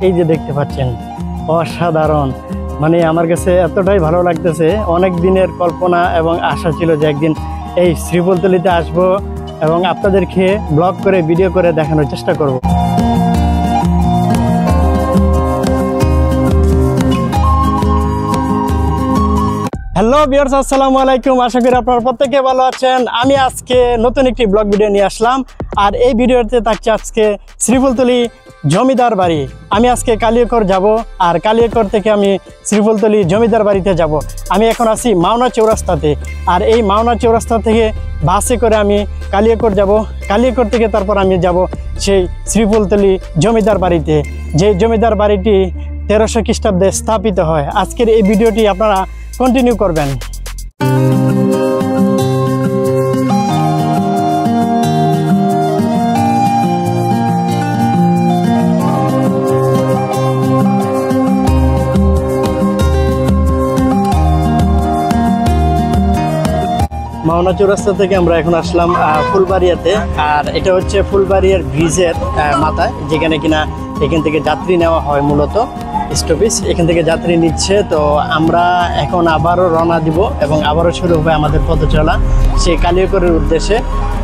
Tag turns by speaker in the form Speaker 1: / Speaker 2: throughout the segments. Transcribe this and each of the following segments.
Speaker 1: এই যে দেখতে পাচ্ছেন অসাধারণ, মানে আমার কাছে এতটাই ভালো লাগতেছে। অনেক দিনের কল্পনা এবং আশা ছিল যে একদিন এই শ্রীফুলতলিতে আসবো এবং আপনাদেরকে ব্লগ করে ভিডিও করে দেখানোর চেষ্টা করব। হ্যালো ভিউয়ার্স, আসসালামু আলাইকুম। আশা করি আপনারা প্রত্যেকে ভালো আছেন। আমি আজকে নতুন একটি ব্লগ ভিডিও নিয়ে আসলাম, আর এই ভিডিওতে থাকছে আজকে শ্রীফুলতলি জমিদার বাড়ি। আমি আজকে কালিয়াকৈর যাব, আর কালিয়াকৈর থেকে আমি শ্রীফুলতলি জমিদার বাড়িতে যাব। আমি এখন আছি মাওনা চৌরাস্তাতে, আর এই মাওনা চৌরাস্তা থেকে বাসে করে আমি কালিয়াকৈর যাব। কালিয়াকৈর থেকে তারপর আমি যাব সেই শ্রীফুলতলি জমিদার বাড়িতে, যে জমিদার বাড়িটি 1300 খ্রিস্টাব্দে স্থাপিত হয়। আজকের এই ভিডিওটি আপনারা কন্টিনিউ করবেন। মাওনা চৌরাস্তা থেকে আমরা এখন আসলাম ফুলবাড়িয়াতে, আর এটা হচ্ছে ফুলবাড়িয়ার ব্রিজের মাথায়, যেখানে কিনা এখান থেকে যাত্রী নেওয়া হয়, মূলত স্টপেজ এখান থেকে যাত্রী নিচ্ছে। তো আমরা এখন আবারও রওনা দিব এবং আবারও শুরু হবে আমাদের পথ চলা সেই কালিয়াকৈরের উদ্দেশ্যে।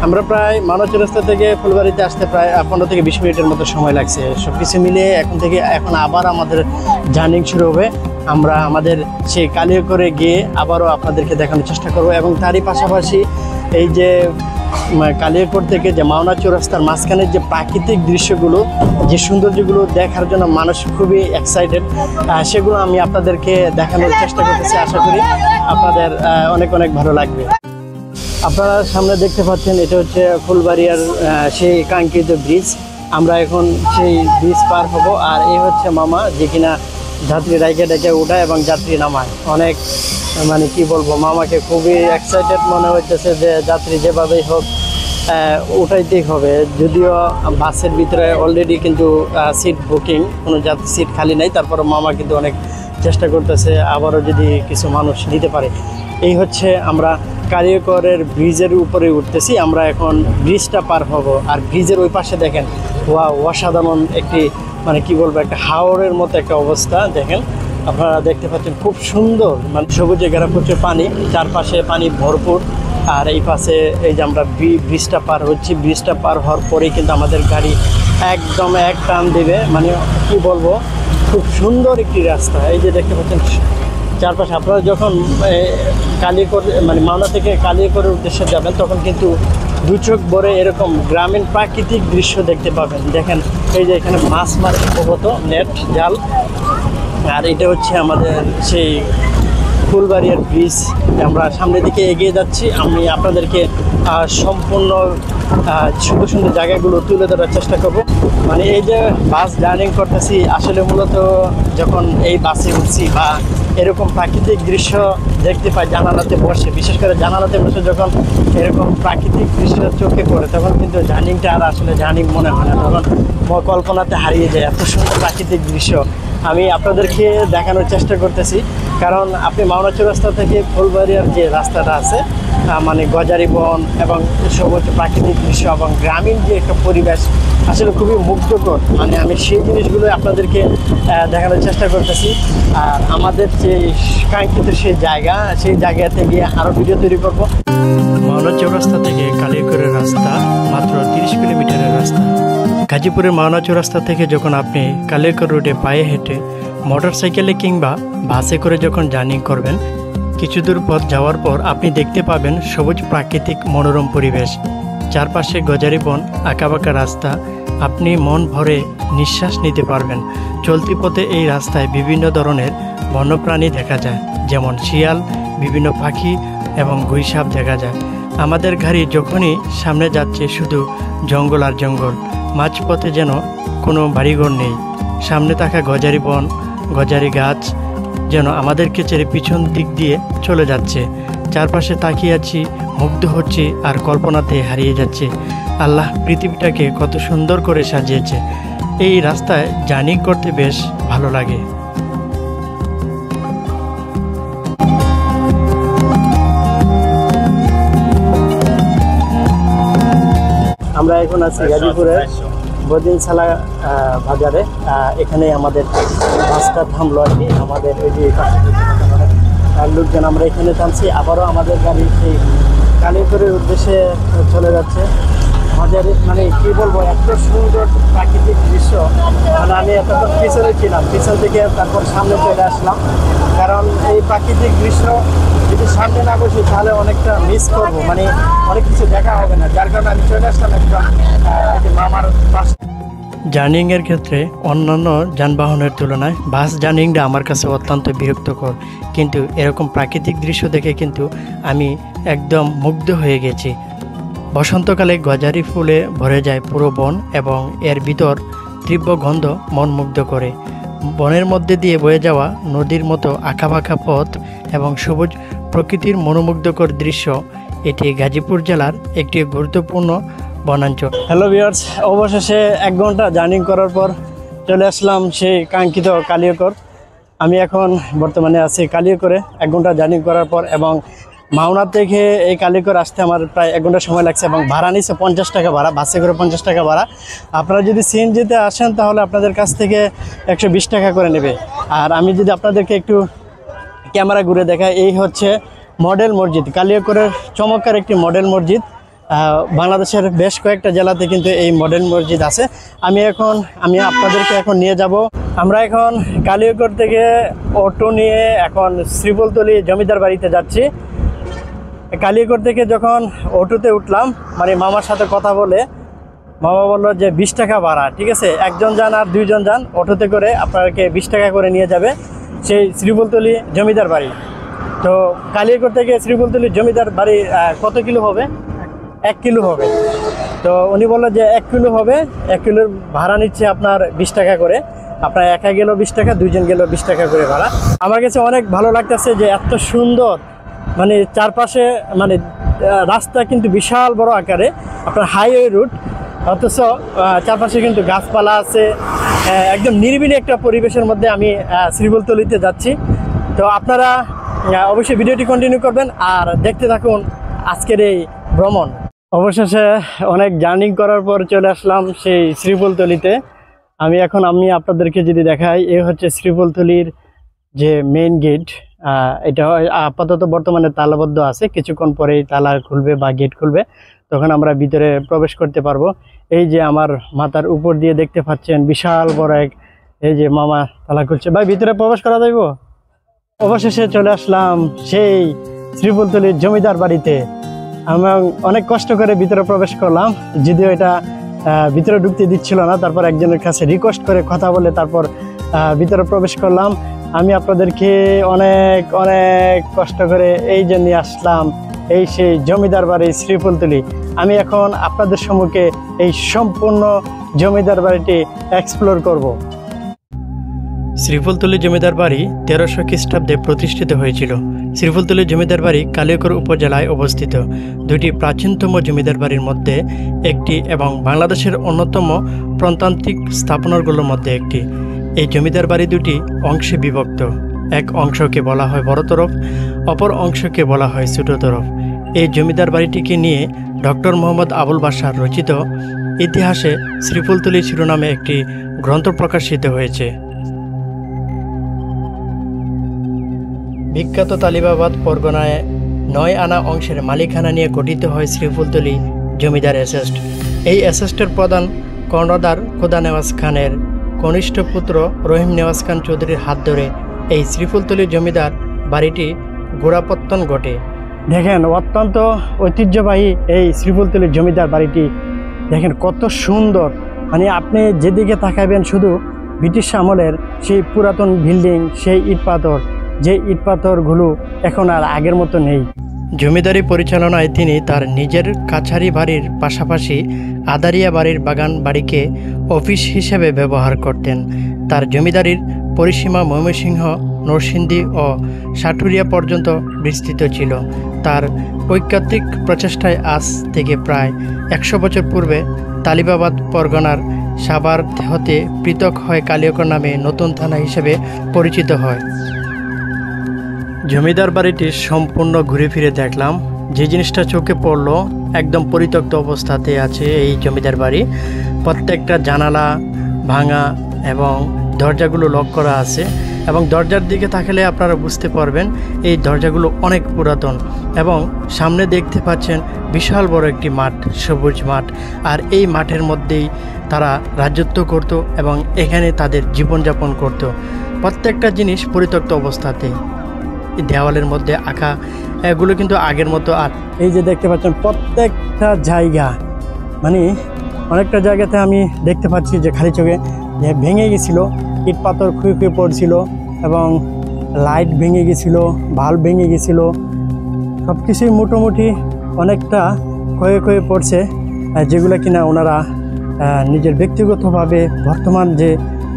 Speaker 1: আমরা প্রায় মাওনা চৌরাস্তা থেকে ফুলবাড়িতে আসতে প্রায় 15 থেকে 20 মিনিটের মতো সময় লাগছে। সব কিছু মিলিয়ে এখন আবার আমাদের জার্নি শুরু হবে। আমরা আমাদের সেই কালিয়াকৈরে গিয়ে আবারও আপনাদেরকে দেখানোর চেষ্টা করব, এবং তারই পাশাপাশি এই যে কালিয়াকৈর থেকে যে মাওনা চৌরাস্তার মাঝখানের যে প্রাকৃতিক দৃশ্যগুলো, যে সৌন্দর্যগুলো দেখার জন্য মানুষ খুবই এক্সাইটেড, সেগুলো আমি আপনাদেরকে দেখানোর চেষ্টা করতেছি। আশা করি আপনাদের অনেক অনেক ভালো লাগবে। আপনারা সামনে দেখতে পাচ্ছেন, এটা হচ্ছে ফুলবাড়িয়ার সেই কাঙ্ক্ষিত ব্রিজ। আমরা এখন সেই ব্রিজ পার হব, আর এই হচ্ছে মামা, যে কিনা যাত্রী ডাইকে ডেকে উঠায় এবং যাত্রী নামায়। অনেক মানে কি বলবো, মামাকে খুবই এক্সাইটেড মনে হইতেছে যে যাত্রী যেভাবেই হোক উঠাইতেই হবে। যদিও বাসের ভিতরে অলরেডি কিন্তু সিট বুকিং, কোনো যাত্রী সিট খালি নাই, তারপরে মামা কিন্তু অনেক চেষ্টা করতেছে আবারও যদি কিছু মানুষ নিতে পারে। এই হচ্ছে আমরা কালিয়াকৈরের ব্রিজের উপরে উঠতেছি। আমরা এখন ব্রিজটা পার হব, আর ব্রিজের ওই পাশে দেখেন অসাধারণ একটি মানে কি বলবো, একটা হাওরের মতো একটা অবস্থা। দেখেন, আপনারা দেখতে পাচ্ছেন খুব সুন্দর, মানে সবুজে ঘেরা প্রচুর পানি, চারপাশে পানি ভরপুর। আর এই পাশে এই যে আমরা ব্রিজটা পার হচ্ছি, ব্রিজটা পার হওয়ার পরেই কিন্তু আমাদের গাড়ি একদম এক টান দেবে। মানে কি বলবো, খুব সুন্দর একটি রাস্তা। এই যে দেখতে পাচ্ছেন চারপাশে। আপনারা যখন কালিয়াকৈর মানে মাওনা থেকে কালিয়াকৈরের উদ্দেশ্যে যাবেন, তখন কিন্তু দু চোখ ভরে এরকম গ্রামীণ প্রাকৃতিক দৃশ্য দেখতে পাবেন। দেখেন, এই যে এখানে মাছ মারে সম্ভবত নেট জাল, আর এটা হচ্ছে আমাদের সেই ফুলবাড়িয়ার ব্রিজ। আমরা সামনের দিকে এগিয়ে যাচ্ছি। আমি আপনাদেরকে সম্পূর্ণ সুন্দর সুন্দর জায়গাগুলো তুলে ধরার চেষ্টা করব। মানে এই যে বাস জার্নি করতেছি, আসলে মূলত যখন এই বাসে উঠছি বা এরকম প্রাকৃতিক দৃশ্য দেখতে পাই জানালাতে বসে, বিশেষ করে জানালাতে বসে যখন এরকম প্রাকৃতিক দৃশ্য চোখে পড়ে, তখন কিন্তু জার্নিটা আর আসলে জার্নি মনে হয় না, তখন কল্পনাতে হারিয়ে যায়। এত সুন্দর প্রাকৃতিক দৃশ্য আমি আপনাদেরকে দেখানোর চেষ্টা করতেছি। কারণ আপনি মাওনা চৌরাস্তা থেকে ফুলবাড়িয়ার যে রাস্তাটা আছে, মানে গজারি বন এবং সবুজ প্রাকৃতিক দৃশ্য এবং গ্রামীণ যে একটা পরিবেশ, আসলে খুবই মুগ্ধকর। মানে আমি সেই জিনিসগুলো আপনাদেরকে দেখানোর চেষ্টা করতেছি। আর আমাদের যে কাঙ্ক্ষিত সেই জায়গাতে গিয়ে আরও ভিডিও তৈরি করব। মাওনা চৌরাস্তা থেকে কালিয়াকৈরের রাস্তা মাত্র 30 কিলোমিটারের রাস্তা। গাজীপুরের মাওনা চৌরাস্তা থেকে যখন আপনি কালিয়াকৈর রোডে পায়ে হেঁটে, মোটরসাইকেলে কিংবা বাসে করে যখন জার্নি করবেন, কিছু দূর পথ যাওয়ার পর আপনি দেখতে পাবেন সবুজ প্রাকৃতিক মনোরম পরিবেশ, চারপাশে গজারি বন, আঁকাবাঁকা রাস্তা। আপনি মন ভরে নিঃশ্বাস নিতে পারবেন। চলতি পথে এই রাস্তায় বিভিন্ন ধরনের বন্যপ্রাণী দেখা যায়, যেমন শিয়াল, বিভিন্ন পাখি এবং গুইসাপ দেখা যায়। আমাদের গাড়ি যখনই সামনে যাচ্ছে, শুধু জঙ্গল আর জঙ্গল, মাঝপথে যেন কোনো বাড়িঘর নেই। সামনে থাকা গজারি বন, গজারি গাছ যেন আমাদেরকে ছেড়ে পিছন দিক দিয়ে চলে যাচ্ছে। চারপাশে তাকিয়ে আছি, মুগ্ধ হচ্ছি আর কল্পনাতে হারিয়ে যাচ্ছে। আল্লাহ পৃথিবীটাকে কত সুন্দর করে সাজিয়েছে। এই রাস্তায় জার্নি করতে বেশ ভালো লাগে। আমরা এখন আছি গাজীপুরের বদিনশালা বাজারে। এখানে আমাদের বাসটা থামলো আর কি, আমাদের ওই যে লোকজন আমরা এখানে থামছি। আবারও আমাদের গাড়ি সেই কালীপুরের উদ্দেশ্যে চলে যাচ্ছে। আমাদের মানে কি বলবো, এত সুন্দর প্রাকৃতিক দৃশ্য, মানে আমি এতক্ষণ পিছনে ছিলাম, পিছন থেকে তারপর সামনে চলে আসলাম। কারণ এই প্রাকৃতিক দৃশ্য যদি সামনে না বসি তাহলে অনেকটা মিস করবো, মানে অনেক কিছু দেখা হবে না, যার কারণে আমি চলে আসলাম একদম মামার পাশে। জার্নিংয়ের ক্ষেত্রে অন্যান্য যানবাহনের তুলনায় বাস জার্নিংটা আমার কাছে অত্যন্ত বিরক্তকর, কিন্তু এরকম প্রাকৃতিক দৃশ্য দেখে কিন্তু আমি একদম মুগ্ধ হয়ে গেছি। বসন্তকালে গজারি ফুলে ভরে যায় পুরো বন এবং এর ভিতর তীব্র গন্ধ মন মুগ্ধ করে। বনের মধ্যে দিয়ে বয়ে যাওয়া নদীর মতো আঁকাবাঁকা পথ এবং সবুজ প্রকৃতির মনোমুগ্ধকর দৃশ্য, এটি গাজীপুর জেলার একটি গুরুত্বপূর্ণ বনাঞ্চল। হ্যালো ভিউয়ার্স, অবশেষে 1 ঘন্টা জার্নি করার পর চলে আসলাম সেই কাঙ্ক্ষিত কালিয়াকৈর। আমি এখন বর্তমানে আছি কালিয়াকৈরে 1 ঘন্টা জার্নি করার পর, এবং মাওনা থেকে এই কালিয়াকৈর আসতে আমার প্রায় 1 ঘন্টা সময় লাগছে, এবং ভাড়া নিচ্ছে 50 টাকা ভাড়া, বাসে করে 50 টাকা ভাড়া। আপনারা যদি সিএনজিতে আসেন তাহলে আপনাদের কাছ থেকে 120 টাকা করে নেবে। আর আমি যদি আপনাদেরকে একটু ক্যামেরা ঘুরে দেখাই, এই হচ্ছে মডেল মসজিদ, কালিয়াকৈরের চমৎকার একটি মডেল মসজিদ। বাংলাদেশের বেশ কয়েকটা জেলাতে কিন্তু এই মডেল মসজিদ আছে। আমি আপনাদেরকে এখন নিয়ে যাব। আমরা এখন কালিয়াকৈর থেকে অটো নিয়ে এখন শ্রীফুলতলি জমিদার বাড়িতে যাচ্ছি। কালিয়াকৈর থেকে যখন অটোতে উঠলাম, মানে মামার সাথে কথা বলে মামা বললো যে 20 টাকা ভাড়া, ঠিক আছে, একজন যান আর 2 জন যান, অটোতে করে আপনাকে 20 টাকা করে নিয়ে যাবে সেই শ্রীফুলতলি জমিদার বাড়ি। তো কালিয়াকৈর থেকে শ্রীফুলতলি জমিদার বাড়ি কত কিলো হবে? 1 কিলো হবে। তো উনি বললো যে 1 কিলো হবে, 1 কিলোর ভাড়া নিচ্ছে আপনার 20 টাকা করে। আপনার একা গেল 20 টাকা, 2 জন গেল 20 টাকা করে ভাড়া। আমার কাছে অনেক ভালো লাগতেছে যে এত সুন্দর, মানে চারপাশে মানে রাস্তা কিন্তু বিশাল বড় আকারে, আপনার হাইওয়ে রুট, অথচ চারপাশে কিন্তু গাছপালা আছে। একদম নিরিবিলি একটা পরিবেশের মধ্যে আমি শ্রীফুলতলিতে যাচ্ছি। তো আপনারা অবশ্যই ভিডিওটি কন্টিনিউ করবেন আর দেখতে থাকুন আজকের এই ভ্রমণ। অবশেষে অনেক জার্নি করার পর চলে আসলাম সেই শ্রীফুলতলিতে। আমি আপনাদেরকে যদি দেখাই, এ হচ্ছে শ্রীফুলতলির যে মেইন গেট। এটা আপাতত বর্তমানে তালাবদ্ধ আছে, কিছুক্ষণ পরেই তালা খুলবে বা গেট খুলবে, তখন আমরা ভিতরে প্রবেশ করতে পারবো। এই যে আমার মাথার উপর দিয়ে দেখতে পাচ্ছেন বিশাল বড় এই যে মামা তালা খুলছে। ভাই, ভিতরে প্রবেশ করা যাইব? অবশেষে চলে আসলাম সেই শ্রীফুলতলির জমিদার বাড়িতে। আমি অনেক কষ্ট করে ভিতরে প্রবেশ করলাম, যদিও এটা ভিতরে ঢুকতে দিচ্ছিল না। তারপর একজনের কাছে রিকোয়েস্ট করে কথা বলে তারপর ভিতরে প্রবেশ করলাম। আমি আপনাদেরকে অনেক অনেক কষ্ট করে এই যে নিয়ে আসলাম এই সেই জমিদার বাড়ি শ্রীফুলতলি। আমি এখন আপনাদের সম্মুখে এই সম্পূর্ণ জমিদার বাড়িটি এক্সপ্লোর করব। শ্রীফুলতলি জমিদার বাড়ি 1300 খ্রিস্টাব্দে প্রতিষ্ঠিত হয়েছিল। শ্রীফুলতলি জমিদার বাড়ি কালিয়াকৈর উপজেলায় অবস্থিত। দুটি প্রাচীনতম জমিদার বাড়ির মধ্যে একটি এবং বাংলাদেশের অন্যতম প্রত্নতাত্ত্বিক স্থাপনাগুলোর মধ্যে একটি। এই জমিদার বাড়ি দুটি অংশে বিভক্ত। এক অংশকে বলা হয় বড় তরফ, অপর অংশকে বলা হয় ছোট তরফ। এই জমিদার বাড়িটিকে নিয়ে ডক্টর মোহাম্মদ আবুল বাশার রচিত ইতিহাসে শ্রীফুলতলি শিরোনামে একটি গ্রন্থ প্রকাশিত হয়েছে। বিখ্যাত তালিবাবাদ পরগনায় 9 আনা অংশের মালিকানা নিয়ে গঠিত হয় শ্রীফুলতলি জমিদার এসেস্ট। এই এসেস্টের প্রধান কর্ণধার খোদা নেওয়াজ খানের কনিষ্ঠ পুত্র রহিম নেওয়াজ খান চৌধুরীর হাত ধরে এই শ্রীফুলতলি জমিদার বাড়িটি গোড়াপত্তন ঘটে। দেখেন, অত্যন্ত ঐতিহ্যবাহী এই শ্রীফুলতলি জমিদার বাড়িটি দেখেন কত সুন্দর, মানে আপনি যেদিকে তাকাবেন শুধু ব্রিটিশ আমলের সেই পুরাতন বিল্ডিং, সেই ইট পাথর, যে ইট পাথরগুলো এখন আর আগের মতো নেই। জমিদারি পরিচালনায় তিনি তার নিজের কাছারি বাড়ির পাশাপাশি আদারিয়া বাড়ির বাগান বাড়িকে অফিস হিসেবে ব্যবহার করতেন। তার জমিদারির পরিসীমা ময়মনসিংহ, নরসিংদী ও সাটুরিয়া পর্যন্ত বিস্তৃত ছিল। তার ঐকান্তিক প্রচেষ্টায় আজ থেকে প্রায় 100 বছর পূর্বে তালিবাবাদ পরগনার সাভার হতে পৃথক হয়ে কালিয়াকৈর নামে নতুন থানা হিসেবে পরিচিত হয়। জমিদার বাড়িটি সম্পূর্ণ ঘুরে ফিরে দেখলাম। যে জিনিসটা চোখে পড়লো, একদম পরিত্যক্ত অবস্থাতে আছে এই জমিদার বাড়ি। প্রত্যেকটা জানালা ভাঙা এবং দরজাগুলো লক করা আছে এবং দরজার দিকে তাকালে আপনারা বুঝতে পারবেন এই দরজাগুলো অনেক পুরাতন এবং সামনে দেখতে পাচ্ছেন বিশাল বড় একটি মাঠ, সবুজ মাঠ। আর এই মাঠের মধ্যেই তারা রাজত্ব করত এবং এখানে তাদের জীবনযাপন করত। প্রত্যেকটা জিনিস পরিত্যক্ত অবস্থাতে, দেওয়ালের মধ্যে আঁকা, এগুলো কিন্তু আগের মতো। আর এই যে দেখতে পাচ্ছেন প্রত্যেকটা জায়গা, মানে অনেকটা জায়গাতে আমি দেখতে পাচ্ছি যে খালি চোখে যে ভেঙে গেছিলো, ইট পাথর খুঁয়ে খুঁয়ে পড়ছিল এবং লাইট ভেঙে গেছিলো, বাল্ব ভেঙে গেছিলো, সব কিছুই মোটামুটি অনেকটা ক্ষয়ে ক্ষয়ে পড়ছে, যেগুলো কিনা ওনারা নিজের ব্যক্তিগতভাবে বর্তমান যে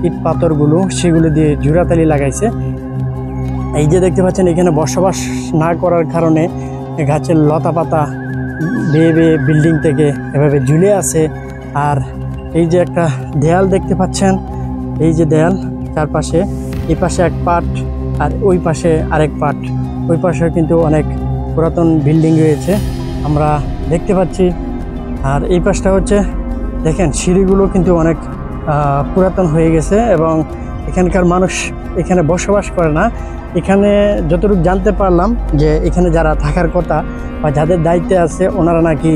Speaker 1: ইট পাথরগুলো সেগুলো দিয়ে জোড়াতালি লাগাইছে। এই যে দেখতে পাচ্ছেন এখানে বসবাস না করার কারণে গাছের লতা পাতা বেয়ে বেয়ে বিল্ডিং থেকে এভাবে ঝুলে আছে। আর এই যে একটা দেয়াল দেখতে পাচ্ছেন, এই যে দেয়াল, চারপাশে এই পাশে এক পাট আর ওই পাশে আরেক পাট, ওই পাশেও কিন্তু অনেক পুরাতন বিল্ডিং রয়েছে আমরা দেখতে পাচ্ছি। আর এই পাশটা হচ্ছে দেখেন সিঁড়িগুলো কিন্তু অনেক পুরাতন হয়ে গেছে এবং এখানকার মানুষ এখানে বসবাস করে না। এখানে যতটুকু জানতে পারলাম যে এখানে যারা থাকার কথা বা যাদের দায়িত্বে আছে ওনারা নাকি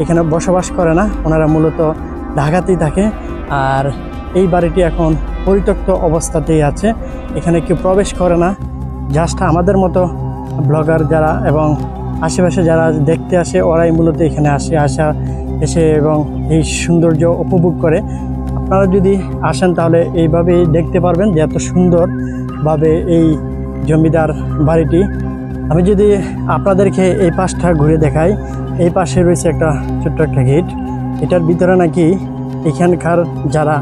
Speaker 1: এখানে বসবাস করে না, ওনারা মূলত ঢাকাতেই থাকে। আর এই বাড়িটি এখন পরিত্যক্ত অবস্থাতেই আছে, এখানে কেউ প্রবেশ করে না। জাস্ট আমাদের মতো ব্লগার যারা এবং আশেপাশে যারা দেখতে আসে ওরাই মূলত এখানে এসে এবং এই সৌন্দর্য উপভোগ করে। আপনারা যদি আসেন তাহলে এইভাবেই দেখতে পারবেন যে এত সুন্দরভাবে এই জমিদার বাড়িটি। আমি যদি আপনাদেরকে এই পাশটা ঘুরে দেখাই, এই পাশে রয়েছে একটা ছোট্ট একটা গেট। এটার ভিতরে নাকি এখানকার যারা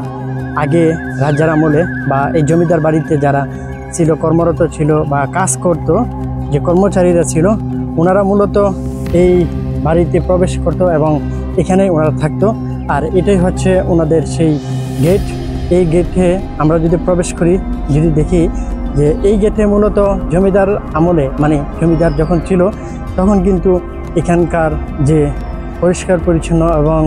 Speaker 1: আগে রাজার আমলে বা এই জমিদার বাড়িতে যারা ছিল, কর্মরত ছিল বা কাজ করত, যে কর্মচারীরা ছিল, ওনারা মূলত এই বাড়িতে প্রবেশ করত এবং এখানেই ওনারা থাকতো। আর এটাই হচ্ছে ওনাদের সেই গেট। এই গেটে আমরা যদি প্রবেশ করি, যদি দেখি যে এই গেটে মূলত জমিদার আমলে, মানে জমিদার যখন ছিল তখন কিন্তু এখানকার যে পরিষ্কার পরিচ্ছন্ন এবং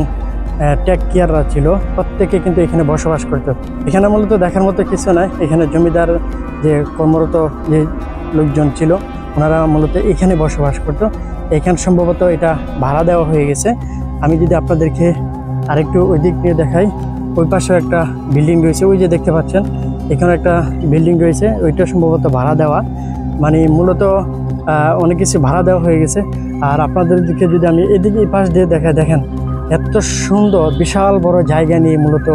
Speaker 1: টেক কেয়াররা ছিল প্রত্যেকে কিন্তু এখানে বসবাস করত। এখানে মূলত দেখার মতো কিছু নয়, এখানে জমিদার যে কর্মরত যে লোকজন ছিল ওনারা মূলত এখানে বসবাস করত। এখানে সম্ভবত এটা ভাড়া দেওয়া হয়ে গেছে। আমি যদি আপনাদেরকে আরেকটু ওই দিক নিয়ে দেখাই, ওই পাশেও একটা বিল্ডিং রয়েছে, ওই যে দেখতে পাচ্ছেন এখানে একটা বিল্ডিং রয়েছে, ওইটা সম্ভবত ভাড়া দেওয়া, মানে মূলত অনেক কিছু ভাড়া দেওয়া হয়ে গেছে। আর আপনাদেরকে যদি আমি এদিকে এই পাশ দিয়ে দেখেন এত সুন্দর বিশাল বড় জায়গা নিয়ে মূলত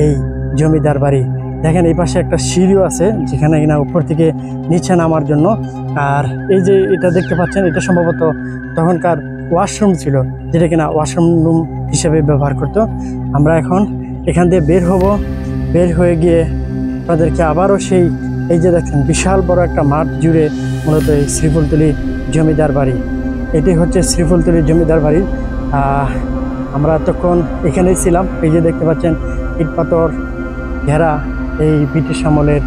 Speaker 1: এই জমিদার বাড়ি। দেখেন এই পাশে একটা সিঁড়িও আছে যেখানে কিনা উপর থেকে নিচে নামার জন্য। আর এই যে এটা দেখতে পাচ্ছেন এটা সম্ভবত তখনকার ওয়াশরুম ছিল, যেটা কিনা ওয়াশরুম রুম হিসেবে ব্যবহার করতো। আমরা এখন এখান দিয়ে বের হব, বের হয়ে গিয়ে আপনাদেরকে আবারও সেই এই যে দেখেন বিশাল বড় একটা মাঠ জুড়ে মূলত এই শ্রীফুলতলি জমিদার বাড়ি। এটি হচ্ছে শ্রীফুলতলি জমিদার বাড়ি। আমরা তখন এখানেই ছিলাম। এই যে দেখতে পাচ্ছেন ইট পাথর ঘেরা এই ব্রিটিশ আমলের।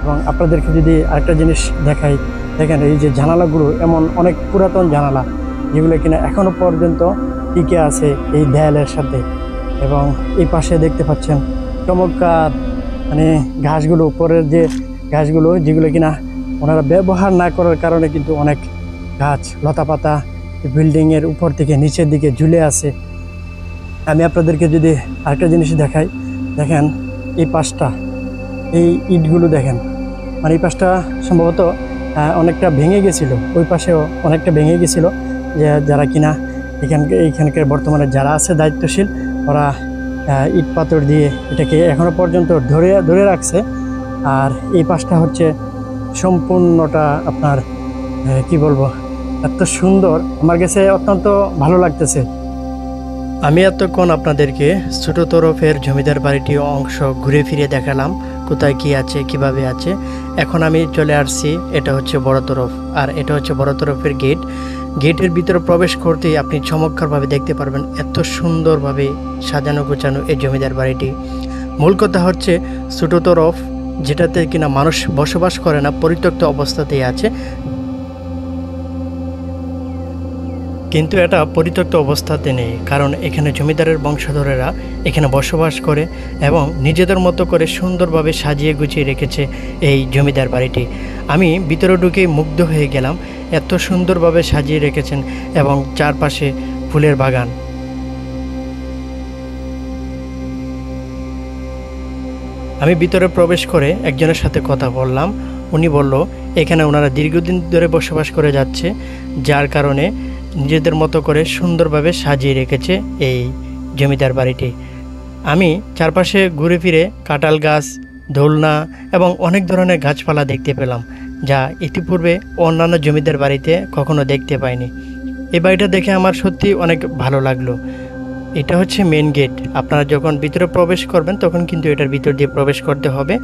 Speaker 1: এবং আপনাদেরকে যদি আরেকটা জিনিস দেখাই, দেখেন এই যে জানালাগুলো এমন অনেক পুরাতন জানালা যেগুলো কিনা এখনও পর্যন্ত টিকে আছে এই দেয়ালের সাথে। এবং এই পাশে দেখতে পাচ্ছেন চমৎকার মানে ঘাসগুলো, উপরের যে ঘাসগুলো যেগুলো কিনা ওনারা ব্যবহার না করার কারণে কিন্তু অনেক গাছ লতা পাতা বিল্ডিংয়ের উপর থেকে নিচের দিকে ঝুলে আছে। আমি আপনাদেরকে যদি আরেকটা জিনিস দেখাই, দেখেন এই পাশটা, এই ইটগুলো দেখেন, মানে এই পাশটা সম্ভবত অনেকটা ভেঙে গেছিলো, ওই পাশেও অনেকটা ভেঙে গেছিলো। যে যারা কিনা এইখানকার বর্তমানে যারা আছে দায়িত্বশীল, ওরা ইট পাথর দিয়ে এটাকে এখনও পর্যন্ত ধরে রাখছে। আর এই পাশটা হচ্ছে সম্পূর্ণটা আপনার কি বলবো, এত সুন্দর, আমার কাছে অত্যন্ত ভালো লাগতেছে। আমি এতক্ষণ আপনাদেরকে ছোট তরফের জমিদার বাড়িটি অংশ ঘুরে ফিরে দেখালাম, কোথায় কি আছে, কিভাবে আছে। এখন আমি চলে আসছি, এটা হচ্ছে বড় তরফ, আর এটা হচ্ছে বড় তরফের গেট। গেটের ভিতরে প্রবেশ করতেই আপনি চমৎকারভাবে দেখতে পারবেন এত সুন্দরভাবে সাজানো গোছানো এই জমিদার বাড়িটি। মূল কথা হচ্ছে ছোট তরফ, যেটাতে কিনা মানুষ বসবাস করে না, পরিত্যক্ত অবস্থাতেই আছে। কিন্তু এটা পরিত্যক্ত অবস্থাতে নেই, কারণ এখানে জমিদারের বংশধরেরা এখানে বসবাস করে এবং নিজেদের মতো করে সুন্দরভাবে সাজিয়ে গুছিয়ে রেখেছে এই জমিদার বাড়িটি। আমি ভিতরে ঢুকেই মুগ্ধ হয়ে গেলাম, এত সুন্দরভাবে সাজিয়ে রেখেছেন এবং চারপাশে ফুলের বাগান। আমি ভিতরে প্রবেশ করে একজনের সাথে কথা বললাম। উনি বলল এখানে ওনারা দীর্ঘদিন ধরে বসবাস করে যাচ্ছে, যার কারণে নিজেদের মতো করে সুন্দরভাবে সাজিয়ে রেখেছে এই জমিদার বাড়িটি। আমি চারপাশে ঘুরে ফিরে কাঁঠাল গাছ, দোলনা এবং অনেক ধরনের গাছপালা দেখতে পেলাম, যা ইতিপূর্বে অন্যান্য জমিদার বাড়িতে কখনো দেখতে পাইনি। এই বাড়িটা দেখে আমার সত্যি অনেক ভালো লাগলো। এটা হচ্ছে মেন গেট। আপনারা যখন ভিতরে প্রবেশ করবেন তখন কিন্তু এটার ভিতর দিয়ে প্রবেশ করতে হবে।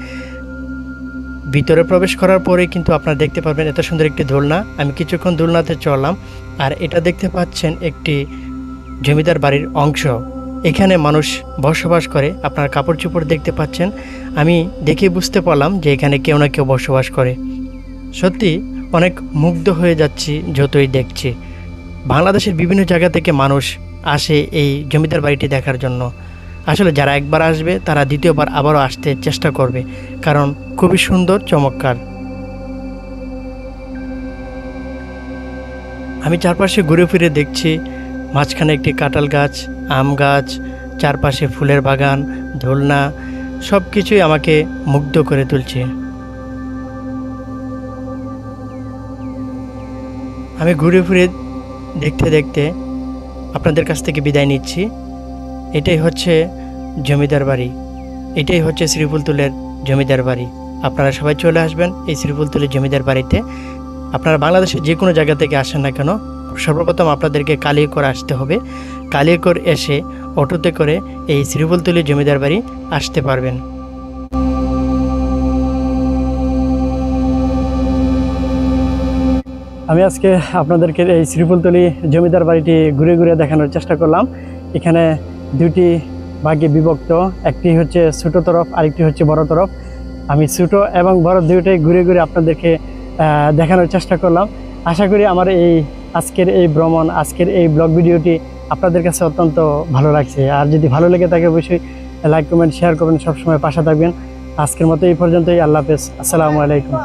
Speaker 1: ভিতরে প্রবেশ করার পরে কিন্তু আপনারা দেখতে পারবেন এত সুন্দর একটি দোলনা। আমি কিছুক্ষণ দোলনাতে চললাম, আর এটা দেখতে পাচ্ছেন একটি জমিদার বাড়ির অংশ। এখানে মানুষ বসবাস করে। আপনার কাপড় চোপড় দেখতে পাচ্ছেন। আমি দেখে বুঝতে পারলাম যে এখানে কেউ না কেউ বসবাস করে। সত্যি অনেক মুগ্ধ হয়ে যাচ্ছি যতই দেখছি। বাংলাদেশের বিভিন্ন জায়গা থেকে মানুষ আসে এই জমিদার বাড়িটি দেখার জন্য। আসলে যারা একবার আসবে তারা দ্বিতীয়বার আবারও আসতে চেষ্টা করবে, কারণ খুবই সুন্দর, চমৎকার। আমি চারপাশে ঘুরে ফিরে দেখছি, মাঝখানে একটি কাঁঠাল গাছ, আম গাছ, চারপাশে ফুলের বাগান, দোলনা, সব কিছুই আমাকে মুগ্ধ করে তুলছে। আমি ঘুরে ফিরে দেখতে দেখতে আপনাদের কাছ থেকে বিদায় নিচ্ছি। এটাই হচ্ছে জমিদার বাড়ি, এটাই হচ্ছে শ্রীফুলতুলের জমিদার বাড়ি। আপনারা সবাই চলে আসবেন এই শ্রীফুলতুলের জমিদার বাড়িতে। আপনারা বাংলাদেশের যে কোনো জায়গা থেকে আসেন না কেন, সর্বপ্রথম আপনাদেরকে কালিয়াকৈর আসতে হবে। কালিয়াকৈর এসে অটোতে করে এই শ্রীফুলতুলের জমিদার বাড়ি আসতে পারবেন। আমি আজকে আপনাদেরকে এই শ্রীফুলতলি জমিদার বাড়িটি ঘুরে ঘুরে দেখানোর চেষ্টা করলাম। এখানে দুটি ভাগে বিভক্ত, একটি হচ্ছে ছোট তরফ, আরেকটি হচ্ছে বড় তরফ। আমি ছোট এবং বড় দুইটাই ঘুরে ঘুরে আপনাদেরকে দেখানোর চেষ্টা করলাম। আশা করি আমার এই আজকের এই ভ্রমণ, আজকের এই ব্লগ ভিডিওটি আপনাদের কাছে অত্যন্ত ভালো লাগছে। আর যদি ভালো লেগে থাকে অবশ্যই লাইক, কমেন্ট, শেয়ার করবেন, সবসময় পাশে থাকবেন। আজকের মতো এই পর্যন্তই। আল্লাহ হাফেজ, আসসালামু আলাইকুম।